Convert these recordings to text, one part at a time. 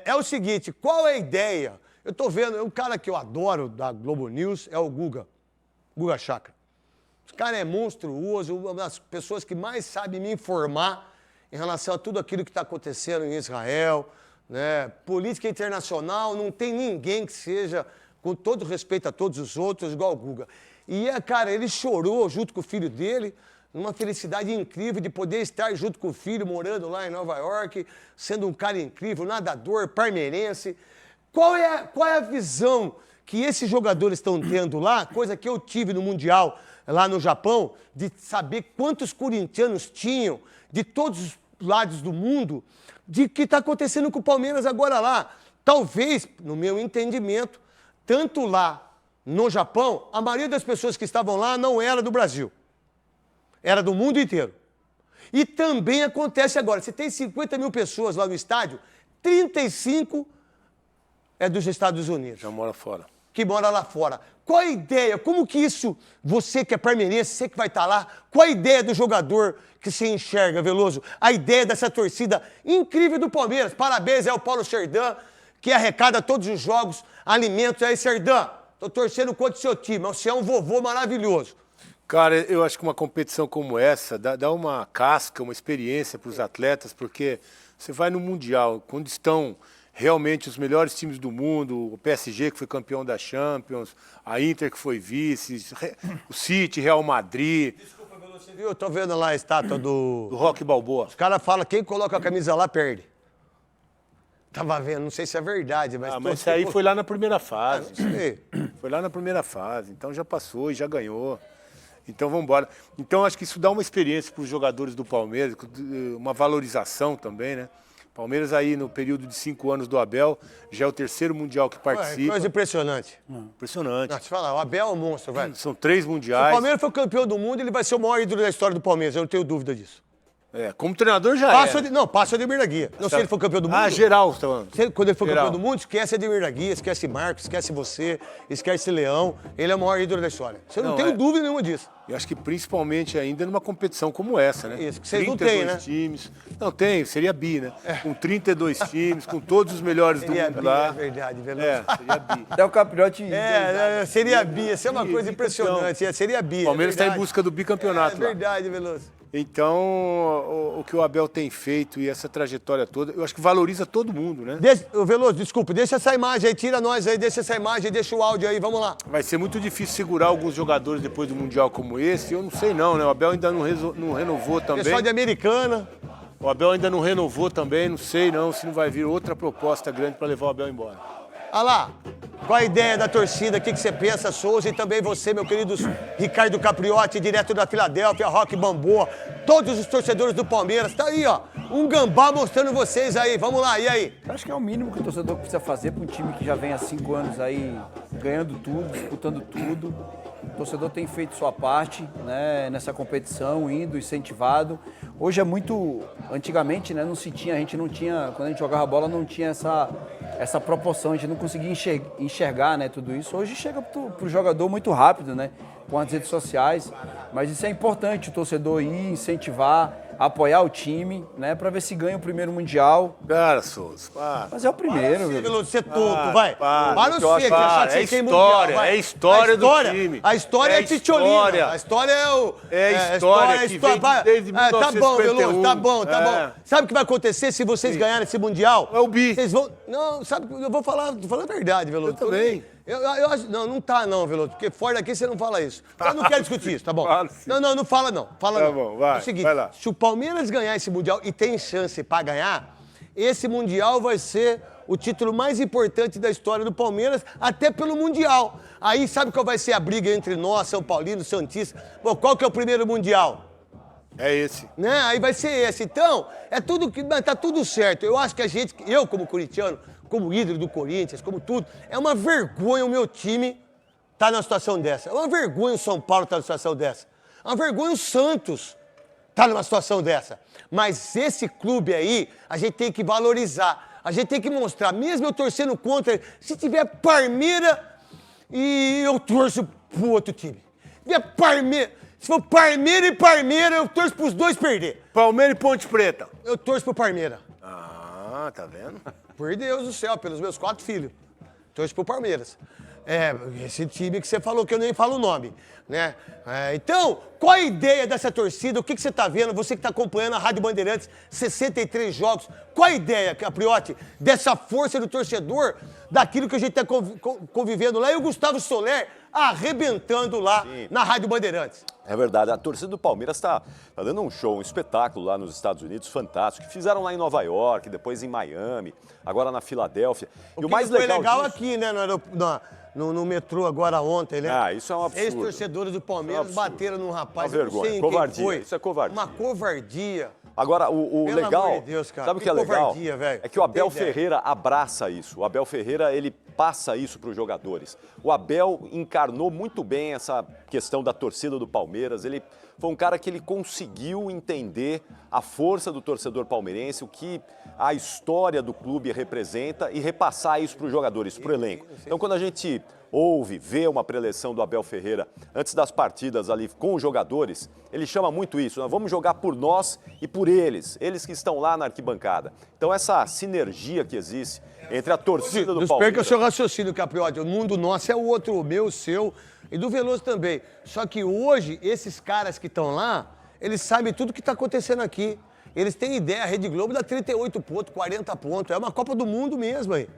é o seguinte, qual é a ideia? Eu tô vendo, um cara que eu adoro da Globo News é o Guga Chakra. Esse cara é monstruoso, uma das pessoas que mais sabe me informar em relação a tudo aquilo que está acontecendo em Israel, né? Política internacional, não tem ninguém que seja, com todo respeito a todos os outros, igual o Guga. E, cara, ele chorou junto com o filho dele, numa felicidade incrível de poder estar junto com o filho, morando lá em Nova York, sendo um cara incrível, nadador, parmeirense. Qual é a visão que esses jogadores estão tendo lá, coisa que eu tive no Mundial lá no Japão, de saber quantos corintianos tinham de todos os lados do mundo, de que está acontecendo com o Palmeiras agora lá. Talvez, no meu entendimento, tanto lá no Japão, a maioria das pessoas que estavam lá não era do Brasil. Era do mundo inteiro. E também acontece agora. Você tem 50 mil pessoas lá no estádio, 35 é dos Estados Unidos. Já mora fora. Que mora lá fora. Qual a ideia? Como que isso, você que é parmeirense, você que vai estar lá, qual a ideia do jogador que você enxerga, Veloso? A ideia dessa torcida incrível do Palmeiras. Parabéns ao Paulo Serdã, que arrecada todos os jogos, alimentos. Aí, Serdã, tô torcendo contra o seu time, mas você é um vovô maravilhoso. Cara, eu acho que uma competição como essa dá uma casca, uma experiência para os atletas, porque você vai no Mundial, quando estão realmente os melhores times do mundo, o PSG que foi campeão da Champions, a Inter que foi vice, o City, Real Madrid. Desculpa, você viu? Eu tô vendo lá a estátua do Rock Balboa. Os caras falam, quem coloca a camisa lá perde. Tava vendo, não sei se é verdade, mas... Mas isso aí foi lá na primeira fase. Não sei. Foi lá na primeira fase, então já passou e já ganhou. Então vamos embora. Então acho que isso dá uma experiência para os jogadores do Palmeiras, uma valorização também, né? Palmeiras aí no período de 5 anos do Abel, já é o 3º Mundial que participa. Coisa impressionante. Impressionante. Não, te falar, o Abel é um monstro, velho. São 3 mundiais. Se o Palmeiras for campeão do mundo, ele vai ser o maior ídolo da história do Palmeiras, eu não tenho dúvida disso. Como treinador já Passa o Ademir da Guia. Não, se ele for campeão do mundo... geral, você tá falando. Quando ele for campeão do mundo, esquece Ademir da Guia, esquece Marcos, esquece você, esquece Leão. Ele é o maior ídolo da história. Você não tem dúvida nenhuma disso. Eu acho que principalmente ainda numa competição como essa, né? Isso, que vocês não têm, né? times. Não, tem, seria bi, né? Com 32 times, com todos os melhores do mundo lá. É verdade, Veloso. Seria bi. Até o Capriotti... Seria bi, isso é uma coisa impressionante. Seria bi. O Palmeiras está em busca do bicampeonato. É verdade, Veloso. Então, o que o Abel tem feito e essa trajetória toda, eu acho que valoriza todo mundo, né? Veloso, desculpa, deixa essa imagem aí, tira nós aí, deixa essa imagem, deixa o áudio aí, vamos lá. Vai ser muito difícil segurar alguns jogadores depois do Mundial como esse, eu não sei não, né? O Abel ainda não renovou também. Pessoal de Americana. O Abel ainda não renovou também, não sei não se não vai vir outra proposta grande para levar o Abel embora. Olha lá, qual a ideia da torcida, o que você pensa, Souza, e também você, meu querido Ricardo Capriotti, direto da Filadélfia, Rock Balboa, todos os torcedores do Palmeiras, tá aí, ó, um gambá mostrando vocês aí, vamos lá, e aí? Eu acho que é o mínimo que o torcedor precisa fazer para um time que já vem há 5 anos aí ganhando tudo, disputando tudo. O torcedor tem feito sua parte, né, nessa competição, indo, incentivado. Hoje é muito... Antigamente, né, a gente não tinha... Quando a gente jogava bola, não tinha essa proporção, a gente não conseguia enxergar, né, tudo isso. Hoje chega pro jogador muito rápido, né, com as redes sociais. Mas isso é importante, o torcedor ir, incentivar, apoiar o time, né, para ver se ganha o primeiro Mundial. Cara, Souza, para. Mas é o primeiro, Você, viu? Você é tonto, vai. Para você, que para. achar que É tem história, mundial, vai. é história do time. A história é Titiolina. A história é o... É história que vem desde 1951. Tá bom, Veloso, tá bom. Sabe o que vai acontecer se vocês ganharem esse Mundial? É o bi. Vocês vão... Não, sabe, eu vou falar a verdade, Veloso. Eu também. Eu acho... Não tá não, Veloso, porque fora daqui você não fala isso. Eu não quero discutir isso, tá bom? Não fala não. Fala não. Tá bom, vai, é o seguinte, vai lá. se o Palmeiras ganhar esse Mundial e tem chance pra ganhar, esse Mundial vai ser o título mais importante da história do Palmeiras, até pelo Mundial. Aí sabe qual vai ser a briga entre nós, São Paulino, Santista? Pô, qual que é o primeiro Mundial? É esse. Né? Aí vai ser esse. Então, tá tudo certo. Eu acho que eu como corintiano, como ídolo do Corinthians, como tudo, é uma vergonha o meu time estar numa situação dessa. É uma vergonha o São Paulo estar numa situação dessa. É uma vergonha o Santos estar numa situação dessa. Mas esse clube aí, a gente tem que valorizar. A gente tem que mostrar, mesmo eu torcendo contra, se tiver Palmeiras, e eu torço pro outro time. Se tiver Palmeiras, se for Palmeiras e Palmeiras, eu torço pros dois perder. Palmeiras e Ponte Preta. Eu torço pro Palmeiras. Ah, tá vendo? Por Deus do céu, pelos meus 4 filhos. Torço pro Palmeiras. Esse time que você falou, que eu nem falo o nome, né? Então, qual a ideia dessa torcida? O que você está vendo? Você que está acompanhando a Rádio Bandeirantes, 63 jogos. Qual a ideia, Capriotti, dessa força do torcedor, daquilo que a gente está convivendo lá? E o Gustavo Soler arrebentando lá na Rádio Bandeirantes. É verdade, a torcida do Palmeiras está dando um show, um espetáculo lá nos Estados Unidos, fantástico. Fizeram lá em Nova York, depois em Miami, agora na Filadélfia. E o mais legal disso... aqui, né, no metrô agora ontem, né? Ah, isso é um absurdo. Ex-torcedores do Palmeiras bateram num rapaz, uma vergonha, não sei covardia, quem foi. isso é covardia. Uma covardia. Agora, o Pelo legal, amor de Deus, cara, sabe o que é legal? Véio. É que o Abel Ferreira abraça isso. O Abel Ferreira, ele passa isso para os jogadores. O Abel encarnou muito bem essa questão da torcida do Palmeiras. Ele foi um cara que ele conseguiu entender a força do torcedor palmeirense, o que a história do clube representa e repassar isso para os jogadores, para o elenco. Então, quando a gente vê uma preleção do Abel Ferreira antes das partidas ali com os jogadores, ele chama muito isso, nós vamos jogar por nós e por eles que estão lá na arquibancada. Então essa sinergia que existe entre a torcida do Palmeiras... Não perca o seu raciocínio, Capriotti, o mundo nosso é o outro, o meu, o seu e do Veloso também. Só que hoje, esses caras que estão lá, eles sabem tudo o que está acontecendo aqui. Eles têm ideia, a Rede Globo dá 38 pontos, 40 pontos, é uma Copa do Mundo mesmo aí.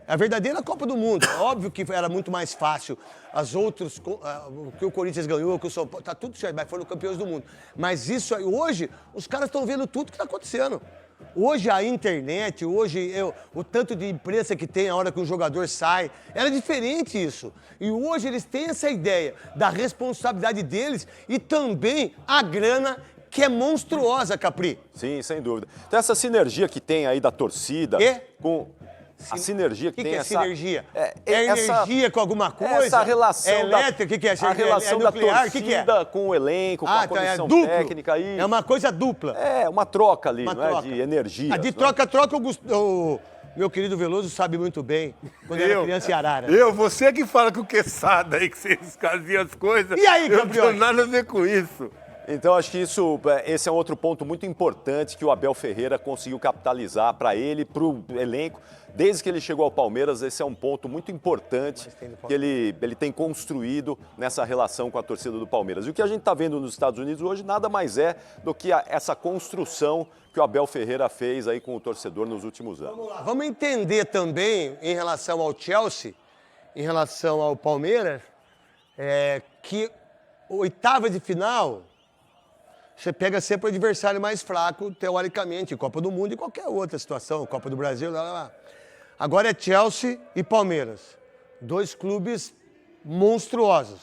É a verdadeira Copa do Mundo. Óbvio que era muito mais fácil as outras, o que o Corinthians ganhou, o que o São Paulo, tá tudo certo, mas foram campeões do mundo. Mas isso aí, hoje, os caras estão vendo tudo que está acontecendo. Hoje a internet, hoje o tanto de imprensa que tem a hora que um jogador sai, era diferente isso. E hoje eles têm essa ideia da responsabilidade deles e também a grana que é monstruosa, Capri. Sim, sem dúvida. Então essa sinergia que tem aí da torcida com... A sinergia que tem é essa... sinergia? É energia com alguma coisa? Essa relação é elétrica? O que é? A relação é nuclear? da torcida que é? com o elenco, com a comissão duplo. técnica. Aí. É uma coisa dupla. É, uma troca ali, troca. De energia. De troca-troca, o meu querido Veloso sabe muito bem, quando era criança em Arara. Você que fala com o Quesada aí, que vocês faziam as coisas. E aí, eu não campeão? tenho nada a ver com isso. Então, acho que esse é um outro ponto muito importante que o Abel Ferreira conseguiu capitalizar para ele, para o elenco. Desde que ele chegou ao Palmeiras, esse é um ponto muito importante que ele tem construído nessa relação com a torcida do Palmeiras. E o que a gente está vendo nos Estados Unidos hoje nada mais é do que essa construção que o Abel Ferreira fez aí com o torcedor nos últimos anos. Vamos lá. Vamos entender também, em relação ao Chelsea, em relação ao Palmeiras, que oitava de final... Você pega sempre o adversário mais fraco, teoricamente, Copa do Mundo e qualquer outra situação, Copa do Brasil, lá. Agora é Chelsea e Palmeiras. 2 clubes monstruosos,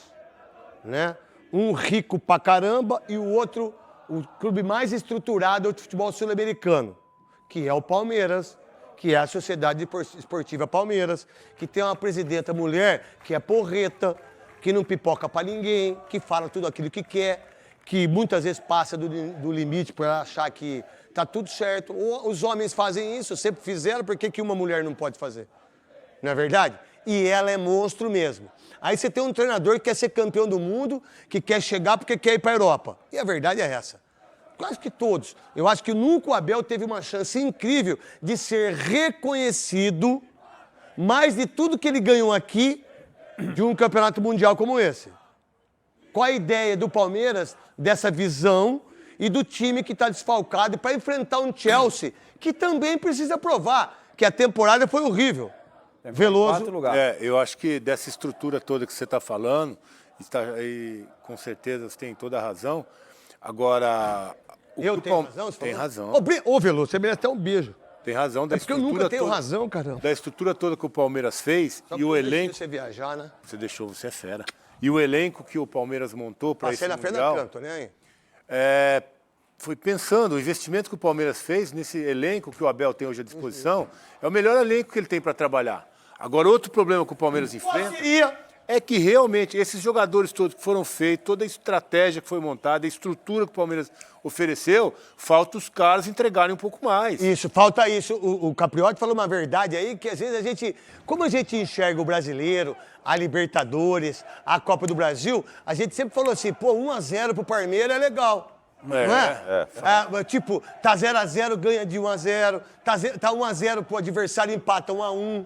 né? Um rico pra caramba e o outro, o clube mais estruturado do futebol sul-americano, que é o Palmeiras, que é a Sociedade Esportiva Palmeiras, que tem uma presidenta mulher que é porreta, que não pipoca pra ninguém, que fala tudo aquilo que quer, que muitas vezes passa do limite por achar que tá tudo certo. Os homens fazem isso, sempre fizeram, por que uma mulher não pode fazer? Não é verdade? E ela é monstro mesmo. Aí você tem um treinador que quer ser campeão do mundo, que quer chegar porque quer ir para a Europa. E a verdade é essa. Quase que todos. Eu acho que nunca o Abel teve uma chance incrível de ser reconhecido mais de tudo que ele ganhou aqui de um campeonato mundial como esse. Qual a ideia do Palmeiras dessa visão e do time que está desfalcado para enfrentar um Chelsea que também precisa provar que a temporada foi horrível? Veloso. Eu acho que dessa estrutura toda que você está falando, e com certeza você tem toda a razão. Agora... Eu tenho razão? Tem razão. Ô, Veloso, você merece até um beijo. Tem razão da estrutura porque eu nunca tenho toda, razão, caramba. Da estrutura toda que o Palmeiras fez Só e o elenco... você viajar, né? Você é fera. E o elenco que o Palmeiras montou para esse Passei na Mundial... frente da canto, né? Foi pensando, o investimento que o Palmeiras fez nesse elenco que o Abel tem hoje à disposição, é o melhor elenco que ele tem para trabalhar. Agora, outro problema que o Palmeiras enfrenta é que realmente esses jogadores todos que foram feitos, toda a estratégia que foi montada, a estrutura que o Palmeiras ofereceu, falta os caras entregarem um pouco mais. Isso, falta isso. O Capriotti falou uma verdade aí, que às vezes como a gente enxerga o brasileiro, a Libertadores, a Copa do Brasil, a gente sempre falou assim, 1-0 pro Palmeiras é legal. Não é? Tipo, tá 0x0, ganha de 1x0. Tá 1x0 pro adversário, empata 1x1.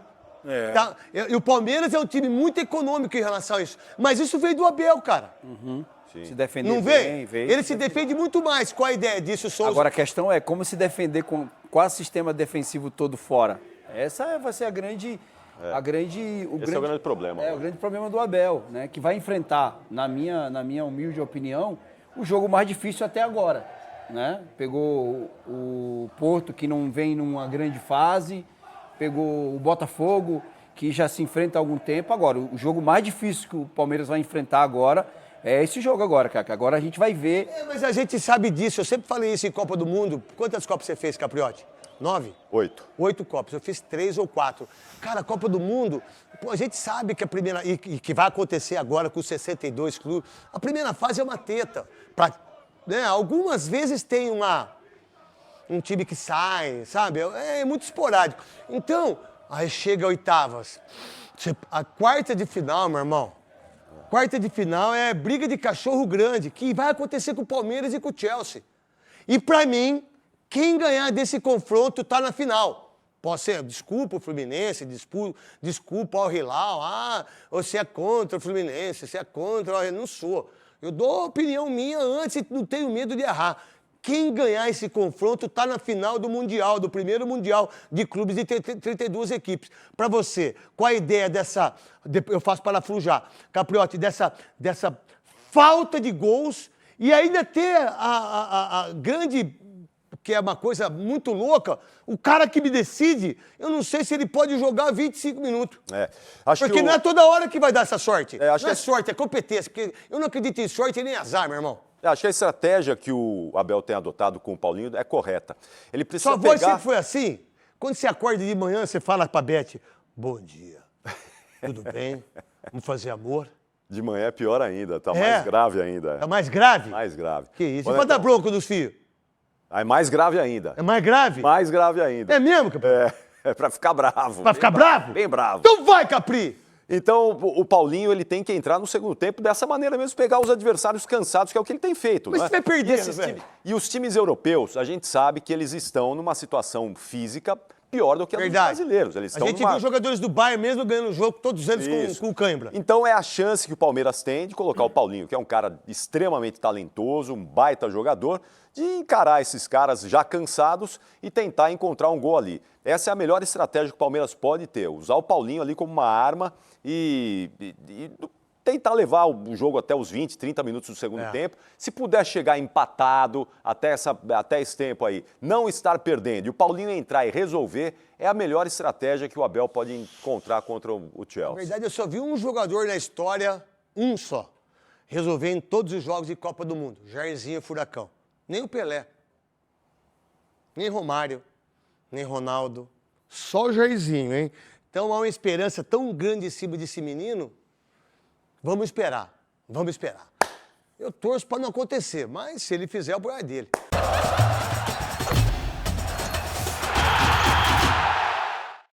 Tá? E o Palmeiras é um time muito econômico em relação a isso. Mas isso veio do Abel, cara. Se defender Não bem, vem? Ele se defende muito mais. Qual a ideia disso, Souza? Agora a questão é como se defender com quase o sistema defensivo todo fora. Essa vai ser o grande problema. O grande problema do Abel, né? Que vai enfrentar, na minha humilde opinião, o jogo mais difícil até agora, né? Pegou o Porto, que não vem numa grande fase, pegou o Botafogo, que já se enfrenta há algum tempo. Agora, o jogo mais difícil que o Palmeiras vai enfrentar agora é esse jogo agora, Cacá. Agora a gente vai ver... Mas a gente sabe disso. Eu sempre falei isso em Copa do Mundo. Quantas Copas você fez, Capriotti? 9? 8. 8 Copas. Eu fiz 3 ou 4. Cara, Copa do Mundo, pô, a gente sabe que a primeira... E que vai acontecer agora com os 62 clubes. A primeira fase é uma teta. Né? Algumas vezes tem um time que sai, sabe? É muito esporádico. Então, aí chega a oitavas. A quarta de final, meu irmão. Quarta de final é briga de cachorro grande, que vai acontecer com o Palmeiras e com o Chelsea. E pra mim, quem ganhar desse confronto tá na final. Pode ser, desculpa o Fluminense, desculpa o Hilal, você é contra o Fluminense, você é contra não sou. Eu dou a opinião minha antes e não tenho medo de errar. Quem ganhar esse confronto está na final do Mundial, do primeiro Mundial de clubes de 32 equipes. Para você, qual a ideia dessa... Eu faço parafujar, Capriotti, dessa falta de gols e ainda ter a grande... que é uma coisa muito louca, o cara que me decide, eu não sei se ele pode jogar 25 minutos. Porque não é toda hora que vai dar essa sorte. Não é sorte, é competência. Porque eu não acredito em sorte e nem azar, meu irmão. Acho que a estratégia que o Abel tem adotado com o Paulinho é correta. Ele precisa Sua voz sempre foi assim? Quando você acorda de manhã, você fala pra Beth, bom dia, tudo bem? Vamos fazer amor? De manhã é pior ainda, tá mais grave ainda. Tá mais grave? Mais grave. Que isso? E pra dar bronca dos filhos? É mais grave ainda. É mais grave? Mais grave ainda. É mesmo, Capri? É pra ficar bravo. Pra ficar bravo? Bem bravo. Então vai, Capri! Então, o Paulinho, ele tem que entrar no segundo tempo dessa maneira mesmo, pegar os adversários cansados, que é o que ele tem feito. Mas não é? você vai perder, velho. E os times europeus, a gente sabe que eles estão numa situação física pior do que a dos brasileiros. Eles estão a gente viu os jogadores do Bayern mesmo ganhando o jogo, todos eles com cãibra. Então é a chance que o Palmeiras tem de colocar o Paulinho, que é um cara extremamente talentoso, um baita jogador, de encarar esses caras já cansados e tentar encontrar um gol ali. Essa é a melhor estratégia que o Palmeiras pode ter, usar o Paulinho ali como uma arma e tentar levar o jogo até os 20, 30 minutos do segundo tempo. Se puder chegar empatado até esse tempo aí, não estar perdendo e o Paulinho entrar e resolver, é a melhor estratégia que o Abel pode encontrar contra o Chelsea. Na verdade, eu só vi um jogador na história, um só, resolver em todos os jogos de Copa do Mundo, Jairzinho Furacão. Nem o Pelé, nem Romário, nem Ronaldo, só o Jairzinho, hein? Então há uma esperança tão grande em cima desse menino. Vamos esperar, vamos esperar. Eu torço para não acontecer, mas se ele fizer, o problema é dele.